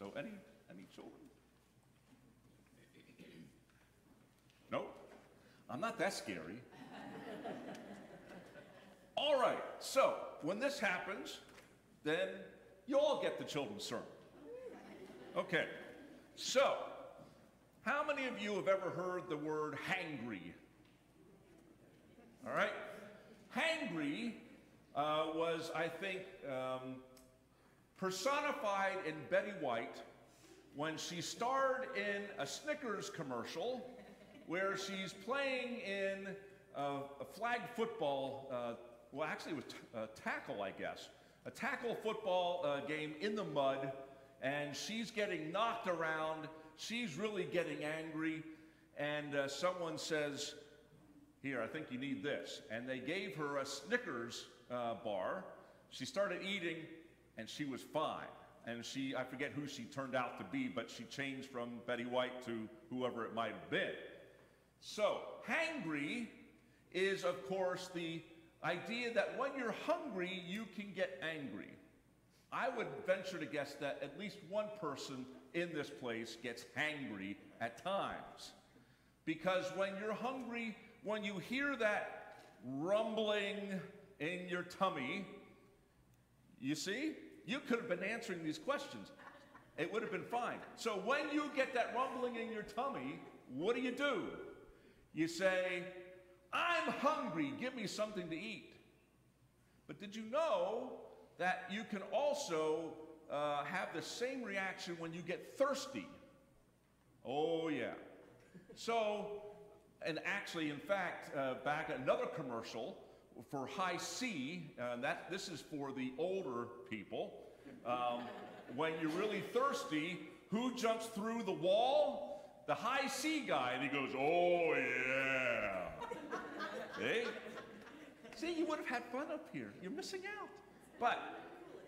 So any children? No? I'm not that scary. All right, so when this happens, then you all get the children's sermon. Okay, so how many of you have ever heard the word hangry? All right, hangry was, I think, personified in Betty White when she starred in a Snickers commercial where she's playing in a flag football, well, actually it was tackle, I guess, a tackle football game in the mud, and she's getting knocked around. She's really getting angry, and someone says, "Here, I think you need this." And they gave her a Snickers bar. She started eating, and she was fine. And I forget who she turned out to be, but she changed from Betty White to whoever it might have been. So, hangry is, of course, the idea that when you're hungry, you can get angry. I would venture to guess that at least one person in this place gets hangry at times. Because when you're hungry, when you hear that rumbling in your tummy, you see, you could have been answering these questions. It would have been fine. So when you get that rumbling in your tummy, what do? You say, "I'm hungry, give me something to eat." But did you know that you can also have the same reaction when you get thirsty? Oh yeah. So, and actually, in fact, back another commercial for High C, this is for the older people. When you're really thirsty, who jumps through the wall? The High C guy, and he goes, "Oh yeah." Hey? See, you would have had fun up here. You're missing out. But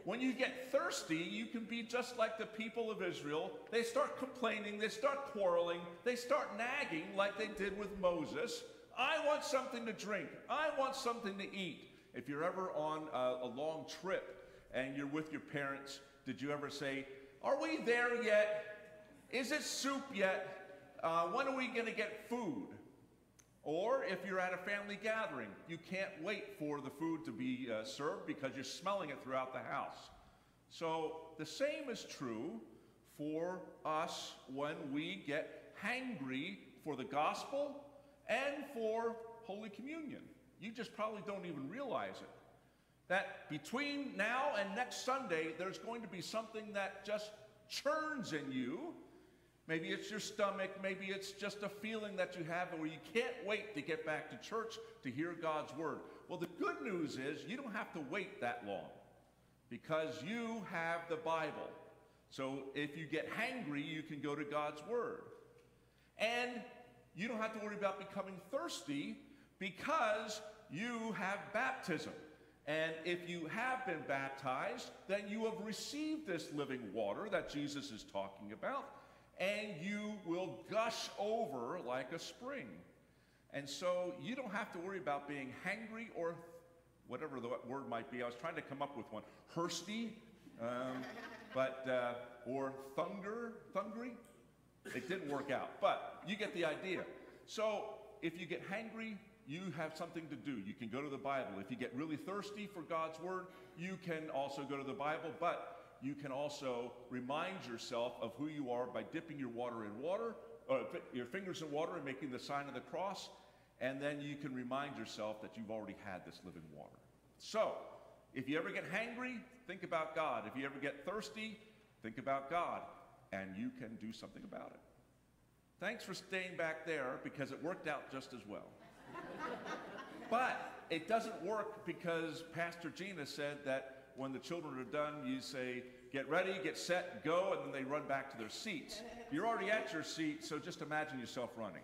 when you get thirsty, you can be just like the people of Israel. They start complaining, they start quarreling, they start nagging like they did with Moses. "I want something to drink. I want something to eat." If you're ever on a long trip and you're with your parents, did you ever say, "Are we there yet? Is it soup yet? When are we going to get food?" Or if you're at a family gathering, you can't wait for the food to be served because you're smelling it throughout the house. So the same is true for us when we get hangry for the gospel and for Holy Communion. You just probably don't even realize it. That between now and next Sunday, there's going to be something that just churns in you. Maybe it's your stomach, maybe it's just a feeling that you have where you can't wait to get back to church to hear God's word. Well, the good news is you don't have to wait that long because you have the Bible. So if you get hangry, you can go to God's word. And you don't have to worry about becoming thirsty because you have baptism. And if you have been baptized, then you have received this living water that Jesus is talking about, and you will gush over like a spring. And so you don't have to worry about being hangry or whatever the word might be. I was trying to come up with one. Thirsty, or thungry. It didn't work out, but you get the idea. So if you get hangry, you have something to do. You can go to the Bible. If you get really thirsty for God's word, you can also go to the Bible, but you can also remind yourself of who you are by dipping your your fingers in water and making the sign of the cross, and then you can remind yourself that you've already had this living water. So, if you ever get hangry, think about God. If you ever get thirsty, think about God, and you can do something about it. Thanks for staying back there because it worked out just as well. But it doesn't work because Pastor Gina said that when the children are done, you say, "Get ready, get set, go," and then they run back to their seats. You're already at your seat, so just imagine yourself running.